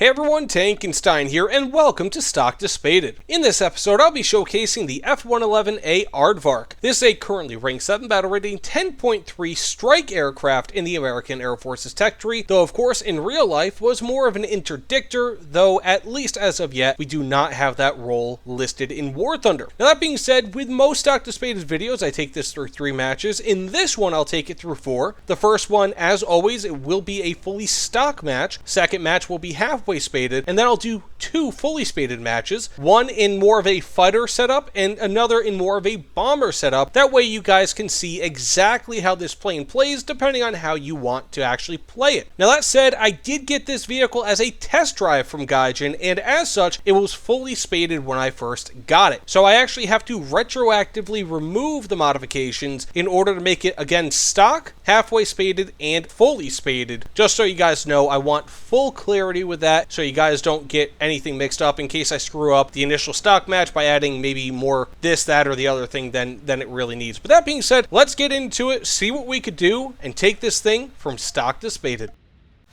Hey everyone, Tankenstein here, and welcome to Stock to Spaded. In this episode, I'll be showcasing the F-111A Aardvark. This is a currently ranked 7 battle rating 10.3 strike aircraft in the American Air Force's tech tree, though of course in real life was more of an interdictor, though at least as of yet, we do not have that role listed in War Thunder. Now that being said, with most Stock to Spaded videos, I take this through 3 matches. In this one, I'll take it through 4. The first one, as always, it will be a fully stock match. Second match will be halfway spaded, and then I'll do 2 fully spaded matches, one in more of a fighter setup and another in more of a bomber setup. That way you guys can see exactly how this plane plays depending on how you want to actually play it. Now that said, I did get this vehicle as a test drive from Gaijin, and as such it was fully spaded when I first got it. So I actually have to retroactively remove the modifications in order to make it again stock, halfway spaded, and fully spaded. Just so you guys know, I want full clarity with that, so you guys don't get anything mixed up in case I screw up the initial stock match by adding maybe more this, that, or the other thing than it really needs. But that being said, let's get into it, see what we could do, and take this thing from stock to spaded.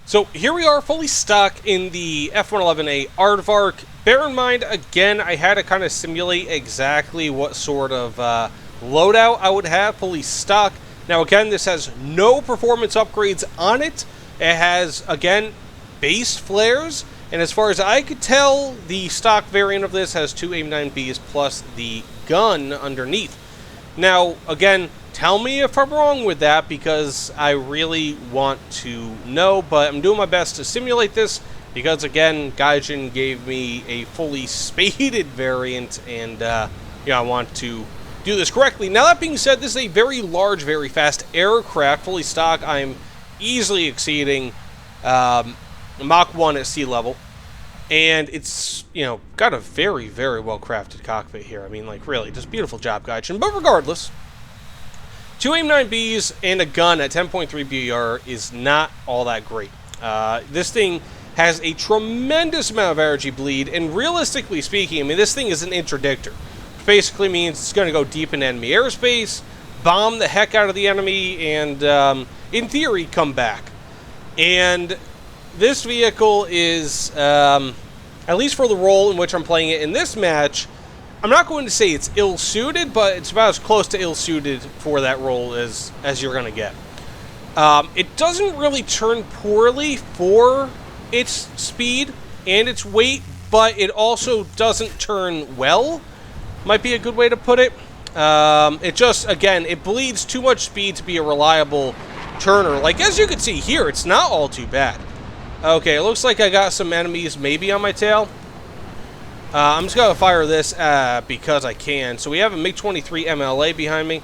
So here we are fully stock in the F-111A Aardvark. Bear in mind, again, I had to kind of simulate exactly what sort of loadout I would have fully stock. Now again, this has no performance upgrades on it. It has, again, base flares, and as far as I could tell, the stock variant of this has 2 AIM-9Bs plus the gun underneath. Now, again, tell me if I'm wrong with that, because I really want to know, but I'm doing my best to simulate this, because again, Gaijin gave me a fully spaded variant, and yeah, I want to do this correctly. Now that being said, this is a very large, very fast aircraft, fully stock. I'm easily exceeding Mach 1 at sea level, and it's, you know, got a very, very well crafted cockpit here. I mean, like, really, just beautiful job, Gaijin. But regardless, 2 AIM-9Bs and a gun at 10.3 BR is not all that great. This thing has a tremendous amount of energy bleed, and realistically speaking, I mean, this thing is an interdictor. Which basically means it's going to go deep in enemy airspace, bomb the heck out of the enemy, and in theory, come back. And this vehicle is, at least for the role in which I'm playing it in this match, I'm not going to say it's ill-suited, but it's about as close to ill-suited for that role as you're going to get. It doesn't really turn poorly for its speed and its weight, but it also doesn't turn well, might be a good way to put it. It just, again, it bleeds too much speed to be a reliable turner. Like, as you can see here, it's not all too bad. Okay, it looks like I got some enemies maybe on my tail. I'm just going to fire this because I can. So we have a MiG-23 MLA behind me.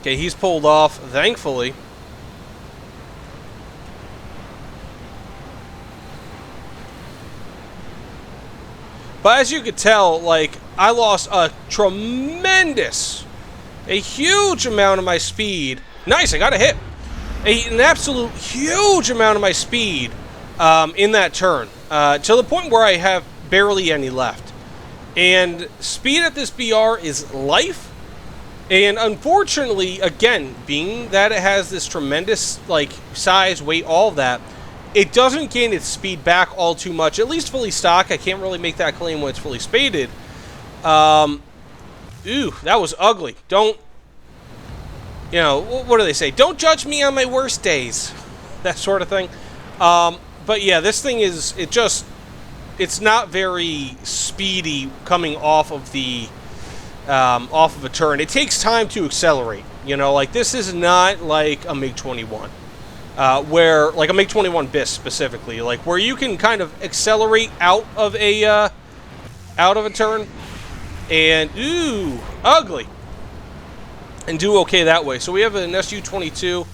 Okay, he's pulled off, thankfully. But as you could tell, like, I lost a huge amount of my speed. Nice, I got a hit. An absolute huge amount of my speed in that turn, to the point where I have barely any left. And speed at this BR is life, and unfortunately, again, being that it has this tremendous, like, size, weight, all of that, it doesn't gain its speed back all too much, at least fully stock. I can't really make that claim when it's fully spaded. Ooh, that was ugly. Don't, you know, what do they say? Don't judge me on my worst days. That sort of thing. But yeah, this thing is, it's not very speedy coming off of the, off of a turn. It takes time to accelerate. You know, like, this is not like a MiG-21. Where, like a MiG-21 BIS specifically, like, where you can kind of accelerate out of a turn, and, ooh, ugly. And do okay that way. So we have an Su-22.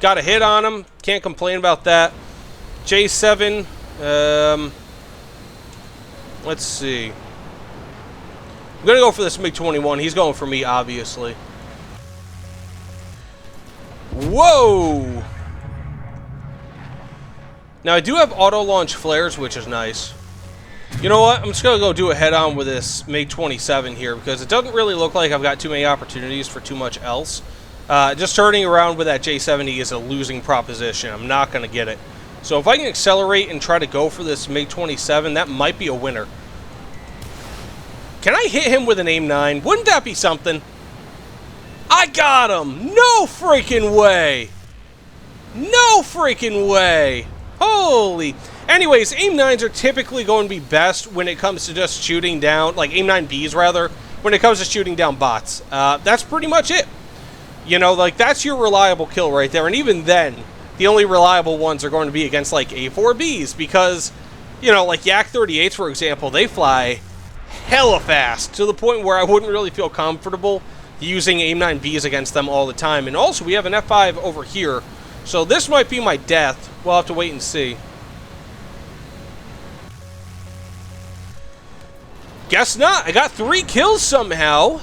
Got a hit on him. Can't complain about that. J7. Let's see. I'm going to go for this MiG-21. He's going for me, obviously. Whoa! Now, I do have auto-launch flares, which is nice. You know what? I'm just going to go do a head-on with this MiG-27 here, because it doesn't really look like I've got too many opportunities for too much else. Just turning around with that J70 is a losing proposition. I'm not going to get it. So if I can accelerate and try to go for this MiG-27, that might be a winner. Can I hit him with an AIM-9? Wouldn't that be something? I got him! No freaking way! No freaking way! Holy... Anyways, AIM-9s are typically going to be best when it comes to just shooting down, like AIM-9Bs rather, when it comes to shooting down bots. That's pretty much it. You know, like, that's your reliable kill right there, and even then, the only reliable ones are going to be against, like, A4Bs, because, you know, like Yak-38s, for example, they fly hella fast, to the point where I wouldn't really feel comfortable using AIM-9Bs against them all the time. And also, we have an F5 over here, so this might be my death. We'll have to wait and see. Guess not. I got 3 kills somehow.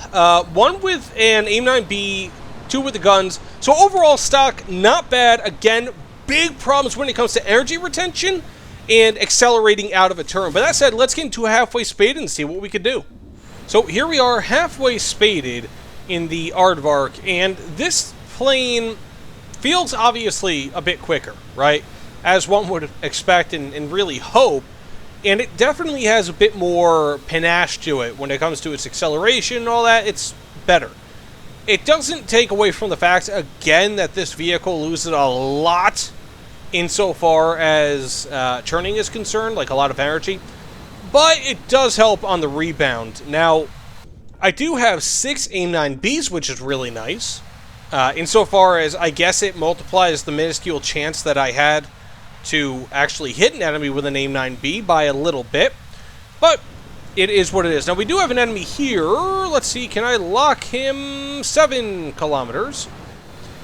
1 with an AIM-9B, 2 with the guns. So overall stock, not bad. Again, big problems when it comes to energy retention and accelerating out of a turn. But that said, let's get into a halfway spaded and see what we could do. So here we are, halfway spaded in the Aardvark, and this plane feels obviously a bit quicker, right? As one would expect and really hope. And it definitely has a bit more panache to it when it comes to its acceleration and all that. It's better. It doesn't take away from the fact, again, that this vehicle loses a lot insofar as turning is concerned, like a lot of energy. But it does help on the rebound. Now, I do have 6 AIM-9Bs, which is really nice. Insofar as, I guess it multiplies the minuscule chance that I had to actually hit an enemy with an AIM-9B by a little bit. But it is what it is. Now, we do have an enemy here. Let's see, can I lock him 7 kilometers?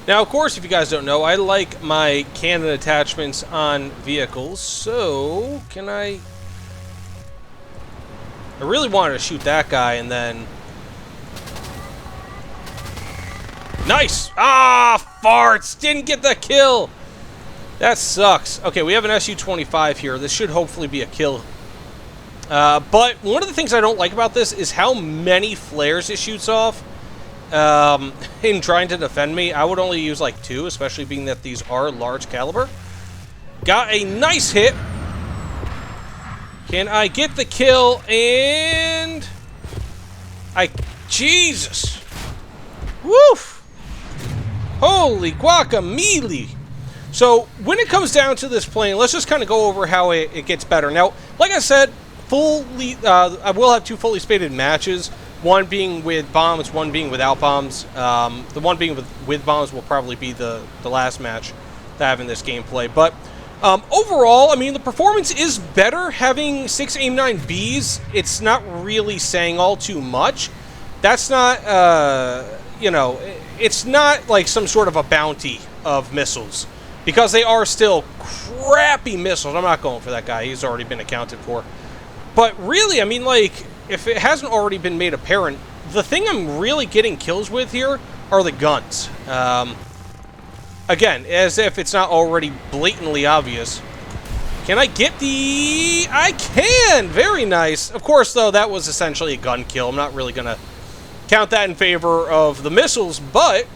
Now, of course, if you guys don't know, I like my cannon attachments on vehicles. So, can I really wanted to shoot that guy and then... Nice! Ah, farts! Didn't get the kill! That sucks. Okay, we have an Su-25 here. This should hopefully be a kill. But one of the things I don't like about this is how many flares it shoots off. In trying to defend me, I would only use like 2, especially being that these are large caliber. Got a nice hit. Can I get the kill? And... Jesus! Woof! Holy guacamole! So, when it comes down to this plane, let's just kind of go over how it gets better. Now, like I said, I will have 2 fully spaded matches. One being with bombs, one being without bombs. The one being with bombs will probably be the last match that I have in this gameplay. But, overall, I mean, the performance is better having 6 AIM-9Bs. It's not really saying all too much. That's not, you know, it's not like some sort of a bounty of missiles. Because they are still crappy missiles. I'm not going for that guy. He's already been accounted for. But really, I mean, like, if it hasn't already been made apparent, the thing I'm really getting kills with here are the guns. Again, as if it's not already blatantly obvious. Can I get the... I can! Very nice. Of course, though, that was essentially a gun kill. I'm not really going to count that in favor of the missiles, but,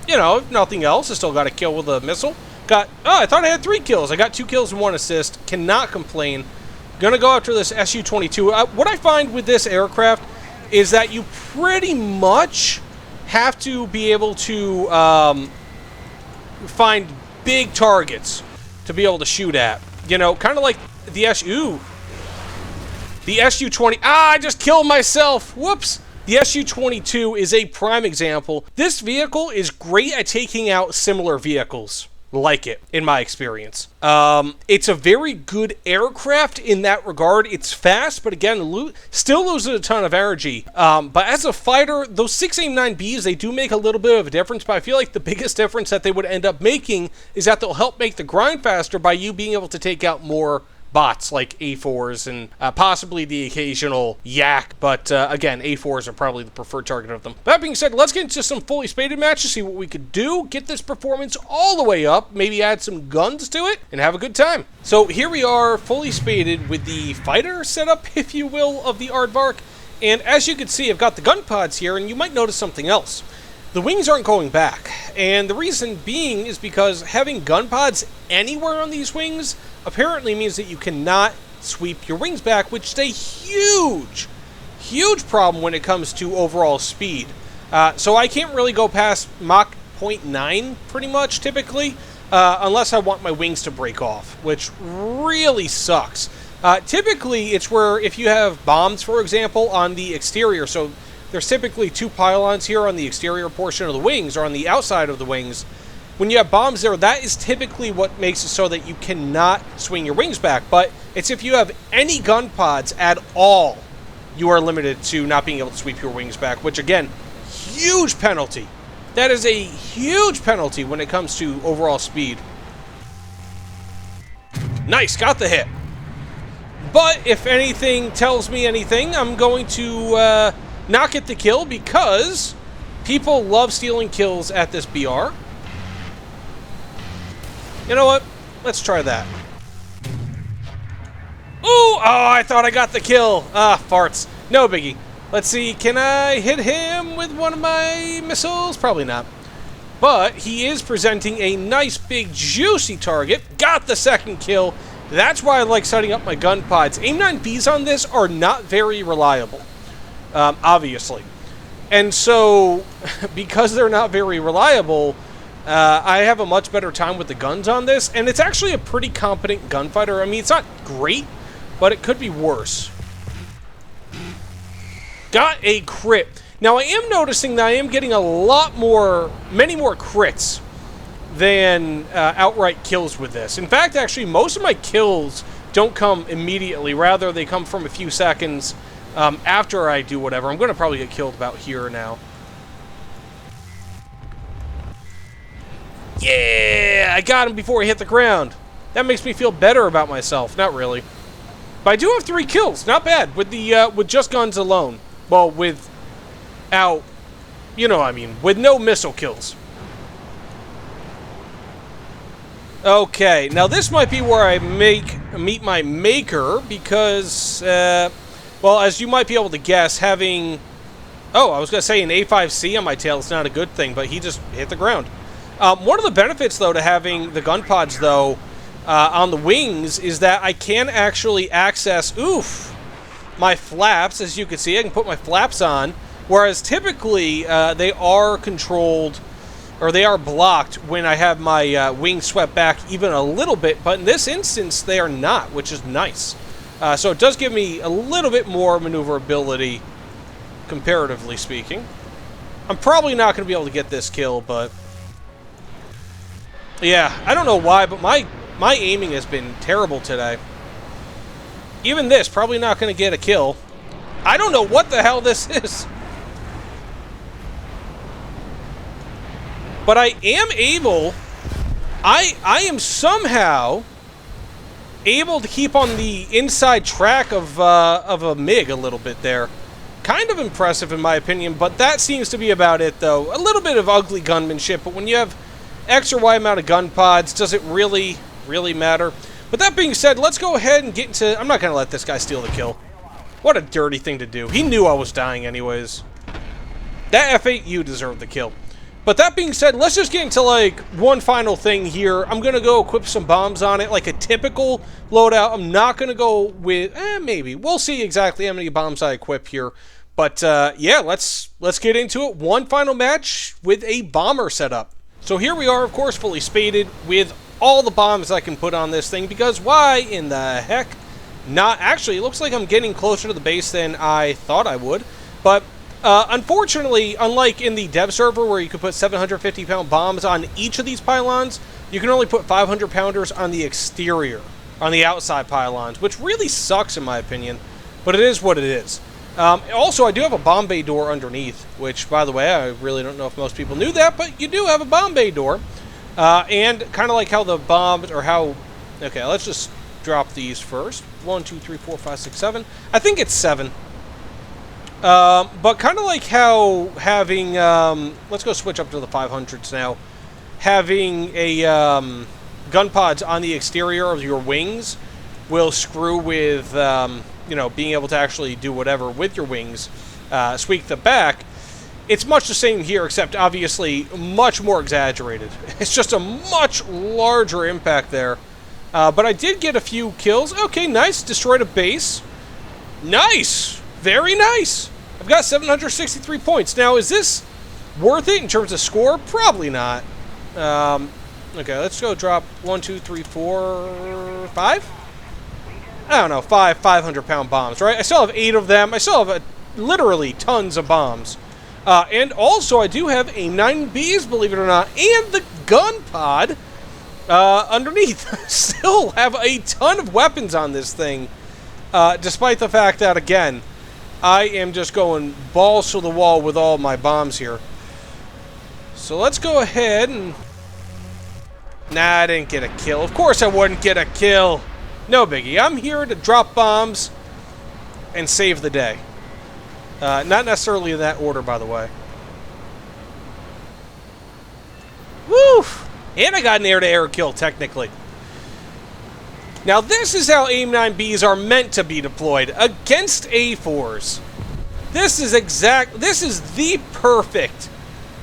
you know, if nothing else, I still got a kill with a missile. Oh, I thought I had 3 kills. I got 2 kills and 1 assist. Cannot complain. Gonna go after this Su-22. What I find with this aircraft is that you pretty much have to be able to find big targets to be able to shoot at. You know, kind of like the Su-20. Ah, I just killed myself. Whoops. The Su-22 is a prime example. This vehicle is great at taking out similar vehicles like it, in my experience. It's a very good aircraft in that regard. It's fast, but again, still loses a ton of energy. But as a fighter, those 6 AIM-9Bs, they do make a little bit of a difference, but I feel like the biggest difference that they would end up making is that they'll help make the grind faster by you being able to take out more bots like A4s and possibly the occasional Yak, but again, A4s are probably the preferred target of them. That being said, let's get into some fully spaded matches, see what we could do, get this performance all the way up, maybe add some guns to it, and have a good time. So here we are, fully spaded with the fighter setup, if you will, of the Aardvark, and as you can see, I've got the gun pods here, and you might notice something else. the wings aren't going back. And the reason being is because having gun pods anywhere on these wings apparently means that you cannot sweep your wings back, which is a huge problem when it comes to overall speed. So I can't really go past Mach 0.9 pretty much typically, unless I want my wings to break off, which really sucks. Typically, it's where if you have bombs, for example, on the exterior, so there's typically 2 pylons here on the exterior portion of the wings, or on the outside of the wings. When you have bombs there, that is typically what makes it so that you cannot swing your wings back. But it's if you have any gun pods at all, you are limited to not being able to sweep your wings back, which again, huge penalty. That is a huge penalty when it comes to overall speed. Nice, got the hit. But if anything tells me anything, I'm going to not get the kill because people love stealing kills at this BR. You know what? Let's try that. Ooh! Oh, I thought I got the kill. Ah, farts. No biggie. Let's see, can I hit him with one of my missiles? Probably not. But he is presenting a nice, big, juicy target. Got the second kill. That's why I like setting up my gun pods. AIM-9Bs on this are not very reliable, obviously. And so, because they're not very reliable, I have a much better time with the guns on this. And it's actually a pretty competent gunfighter. I mean, it's not great, but it could be worse. Got a crit. Now, I am noticing that I am getting many more crits than outright kills with this. In fact, actually, most of my kills don't come immediately. Rather, they come from a few seconds after I do whatever. I'm going to probably get killed about here now. Yeah! I got him before he hit the ground. That makes me feel better about myself. Not really. But I do have 3 kills. Not bad. With just guns alone. Well, without... You know what I mean. With no missile kills. Okay, now this might be where I meet my maker, because, well, as you might be able to guess, having... Oh, I was going to say an A5C on my tail is not a good thing, but he just hit the ground. One of the benefits, though, to having the gun pods, though, on the wings, is that I can actually access, my flaps. As you can see, I can put my flaps on, whereas typically they are controlled... or they are blocked when I have my wings swept back even a little bit, but in this instance, they are not, which is nice. So it does give me a little bit more maneuverability, comparatively speaking. I'm probably not going to be able to get this kill, but... yeah, I don't know why, but my aiming has been terrible today. Even this, probably not going to get a kill. I don't know what the hell this is. But I am able, I am somehow able to keep on the inside track of a MiG a little bit there. Kind of impressive in my opinion, but that seems to be about it though. A little bit of ugly gunmanship, but when you have X or Y amount of gun pods, does it really matter? But that being said, let's go ahead and get into, I'm not going to let this guy steal the kill. What a dirty thing to do. He knew I was dying anyways. That F8U deserved the kill. But that being said, let's just get into, like, one final thing here. I'm going to go equip some bombs on it, like a typical loadout. I'm not going to go with, maybe. We'll see exactly how many bombs I equip here. But, yeah, let's get into it. One final match with a bomber setup. So here we are, of course, fully spaded with all the bombs I can put on this thing. Because why in the heck not? Actually, it looks like I'm getting closer to the base than I thought I would. But... unfortunately, unlike in the dev server where you could put 750-pound bombs on each of these pylons, you can only put 500-pounders on the exterior, on the outside pylons, which really sucks in my opinion, but it is what it is. Also, I do have a bomb bay door underneath, which, by the way, I really don't know if most people knew that, but you do have a bomb bay door. And kind of like how the bombs, or how... Okay, let's just drop these first. 1, 2, 3, 4, 5, 6, 7. I think it's 7. But kind of like how having, let's go switch up to the 500s now, having a, gun pods on the exterior of your wings will screw with, you know, being able to actually do whatever with your wings, squeak the back. It's much the same here, except obviously much more exaggerated. It's just a much larger impact there. But I did get a few kills. Okay, nice. Destroyed a base. Nice. Very nice. I've got 763 points. Now, is this worth it in terms of score? Probably not. Okay, let's go drop 1, 2, 3, 4, 5? I don't know, 500-pound bombs, right? I still have 8 of them. I still have literally tons of bombs. And also, I do have A9Bs, believe it or not, and the gun pod underneath. Still have a ton of weapons on this thing, despite the fact that, again, I am just going balls to the wall with all my bombs here. So let's go ahead and... Nah, I didn't get a kill. Of course I wouldn't get a kill. No biggie. I'm here to drop bombs and save the day. Not necessarily in that order, by the way. Woo! And I got an air-to-air kill, technically. Now, this is how AIM-9Bs are meant to be deployed, against A4s. This is the perfect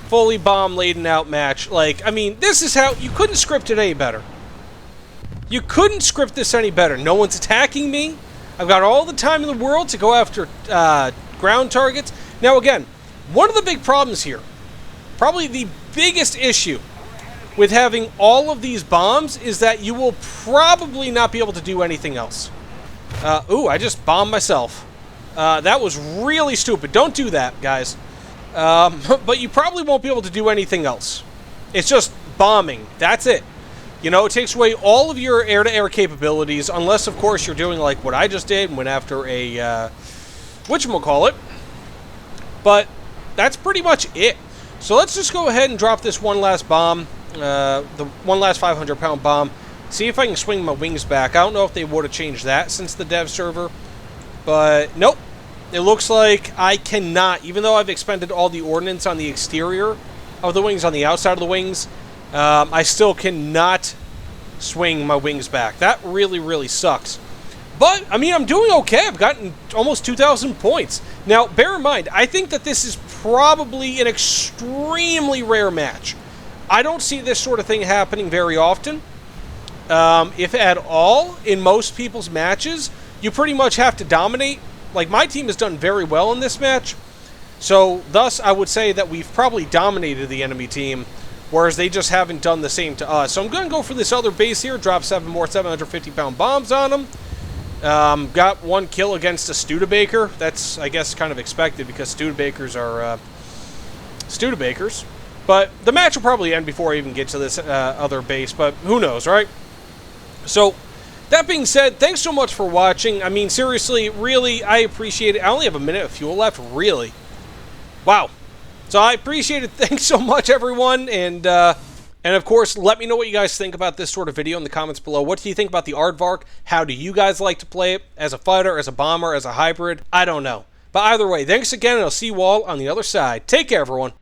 fully bomb-laden out match. Like, I mean, this is how... You couldn't script it any better. You couldn't script this any better. No one's attacking me. I've got all the time in the world to go after ground targets. Now, again, one of the big problems here, probably the biggest issue with having all of these bombs, is that you will probably not be able to do anything else. Ooh, I just bombed myself. That was really stupid. Don't do that, guys. But you probably won't be able to do anything else. It's just bombing. That's it. You know, it takes away all of your air-to-air capabilities, unless, of course, you're doing like what I just did and went after a, whatchamacallit. But that's pretty much it. So let's just go ahead and drop this one last bomb, the one last 500-pound bomb. See if I can swing my wings back. I don't know if they would have changed that since the dev server. But, nope. It looks like I cannot, even though I've expended all the ordnance on the exterior of the wings, on the outside of the wings, I still cannot swing my wings back. That really, really sucks. But, I mean, I'm doing okay. I've gotten almost 2,000 points. Now, bear in mind, I think that this is probably an extremely rare match. I don't see this sort of thing happening very often. If at all, in most people's matches, you pretty much have to dominate. Like, my team has done very well in this match. So, thus, I would say that we've probably dominated the enemy team, whereas they just haven't done the same to us. So I'm going to go for this other base here, drop 7 more 750-pound bombs on them. Got 1 kill against a Studebaker. That's, I guess, kind of expected because Studebakers are Studebakers. But the match will probably end before I even get to this other base, but who knows, right? So, that being said, thanks so much for watching. I mean, seriously, really, I appreciate it. I only have a minute of fuel left, really. Wow. So I appreciate it. Thanks so much, everyone. And of course, let me know what you guys think about this sort of video in the comments below. What do you think about the Aardvark? How do you guys like to play it? As a fighter, as a bomber, as a hybrid? I don't know. But either way, thanks again, and I'll see you all on the other side. Take care, everyone.